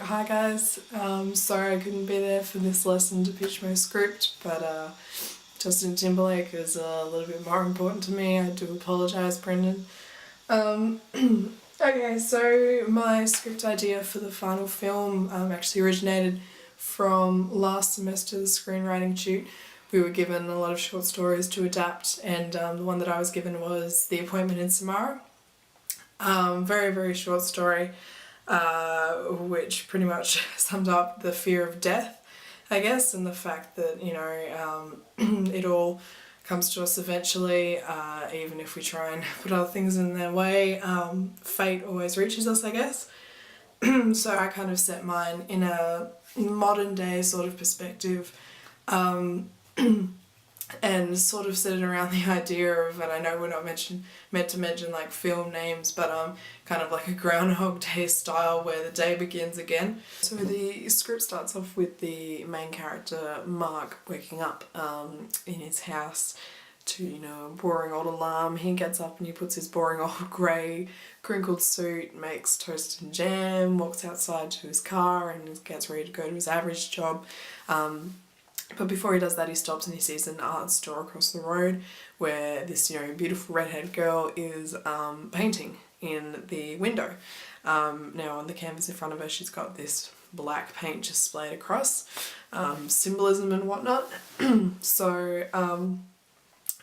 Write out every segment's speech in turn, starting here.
hi guys. Sorry I couldn't be there for this lesson to pitch my script, but Justin Timberlake is a little bit more important to me. I do apologise, Brendan. Okay, so my script idea for the final film actually originated from last semester's screenwriting shoot. We were given a lot of short stories to adapt, and the one that I was given was The Appointment in Samara. Very, very short story, which pretty much summed up the fear of death, I guess, and the fact that, it all comes to us eventually, even if we try and put other things in their way. Fate always reaches us, I guess. So I kind of set mine in a modern day sort of perspective, and sort of set it around the idea of, and I know we're not meant to mention like film names, but kind of like a Groundhog Day style where the day begins again. So the script starts off with the main character Mark waking up in his house to, a boring old alarm. He gets up and he puts his boring old grey crinkled suit, makes toast and jam, walks outside to his car and gets ready to go to his average job. But before he does that, he stops and he sees an art store across the road where this, beautiful redhead girl is painting in the window. Now on the canvas in front of her, she's got this black paint just splayed across, symbolism and whatnot. So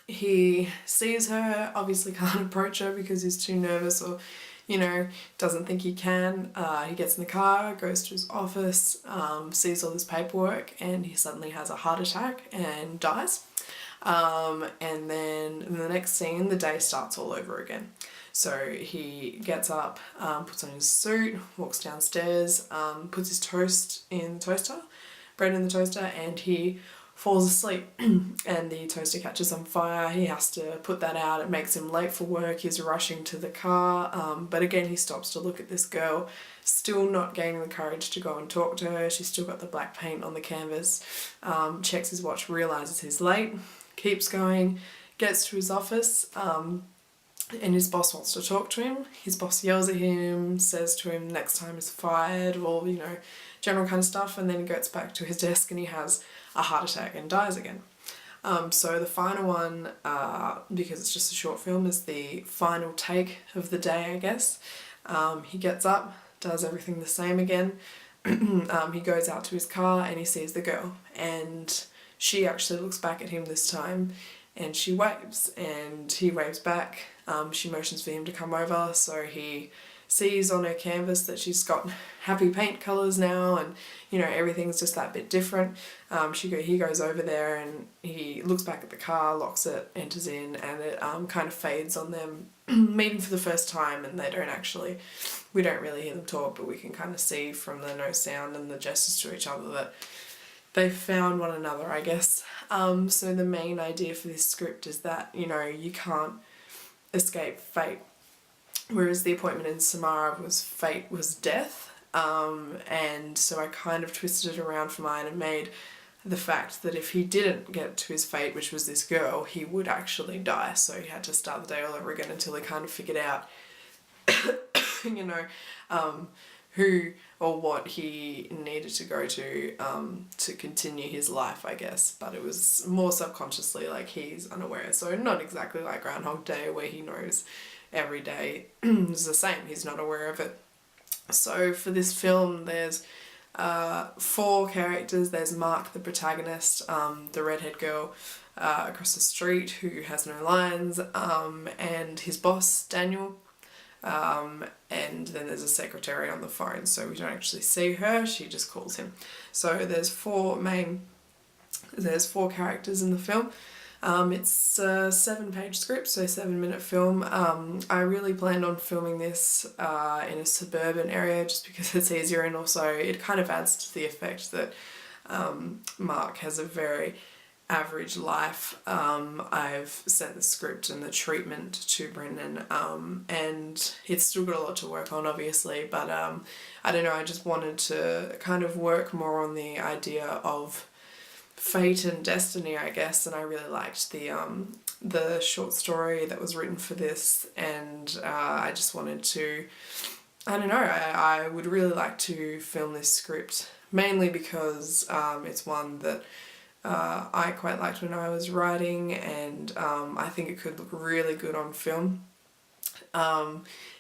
he sees her, obviously can't approach her because he's too nervous or doesn't think he can. He gets in the car, goes to his office, sees all this paperwork, and he suddenly has a heart attack and dies. And then in the next scene, the day starts all over again. So he gets up, puts on his suit, walks downstairs, puts his toast in the toaster, bread in the toaster, and he falls asleep and the toaster catches on fire. He has to put that out. It makes him late for work. He's rushing to the car, but again he stops to look at this girl, still not gaining the courage to go and talk to her. She's still got the black paint on the canvas, checks his watch, realises he's late, keeps going, gets to his office, and his boss wants to talk to him. His boss yells at him, says to him next time is fired, or general kind of stuff, and then he gets back to his desk and he has a heart attack and dies again. So the final one, because it's just a short film, is the final take of the day, I guess. He gets up, does everything the same again. He goes out to his car and he sees the girl, and she actually looks back at him this time and she waves and he waves back. She motions for him to come over, so he sees on her canvas that she's got happy paint colours now, and everything's just that bit different. He goes over there and he looks back at the car, locks it, enters in, and it kind of fades on them meeting for the first time, and we don't really hear them talk, but we can kind of see from the no sound and the gestures to each other that they've found one another, I guess. So the main idea for this script is that, you can't escape fate. Whereas The Appointment in Samara fate was death, and so I kind of twisted it around for mine and made the fact that if he didn't get to his fate, which was this girl, he would actually die, so he had to start the day all over again until he kind of figured out who or what he needed to go to continue his life, I guess. But it was more subconsciously, like he's unaware, so not exactly like Groundhog Day where he knows every day is the same, he's not aware of it. So for this film there's 4 characters. There's Mark, the protagonist, the redhead girl across the street who has no lines, and his boss Daniel, and then there's a secretary on the phone, so we don't actually see her, she just calls him. So there's 4 characters in the film. It's a 7-page script, so 7-minute film. I really planned on filming this in a suburban area just because it's easier, and also it kind of adds to the effect that Mark has a very average life. I've sent the script and the treatment to Brendan, and it's still got a lot to work on, obviously, but I don't know, I just wanted to kind of work more on the idea of fate and destiny, I guess, and I really liked the short story that was written for this, and I just wanted to I don't know, I would really like to film this script, mainly because it's one that I quite liked when I was writing, and I think it could look really good on film.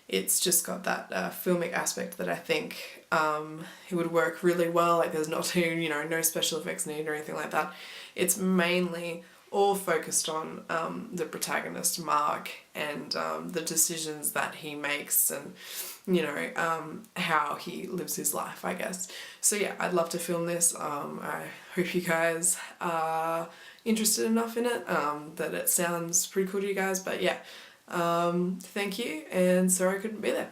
It's just got that filmic aspect that I think it would work really well. Like there's not no special effects needed or anything like that. It's mainly all focused on the protagonist Mark and the decisions that he makes, and how he lives his life, I guess. So yeah, I'd love to film this. I hope you guys are interested enough in it that it sounds pretty cool to you guys. But yeah, thank you, and sorry I couldn't be there.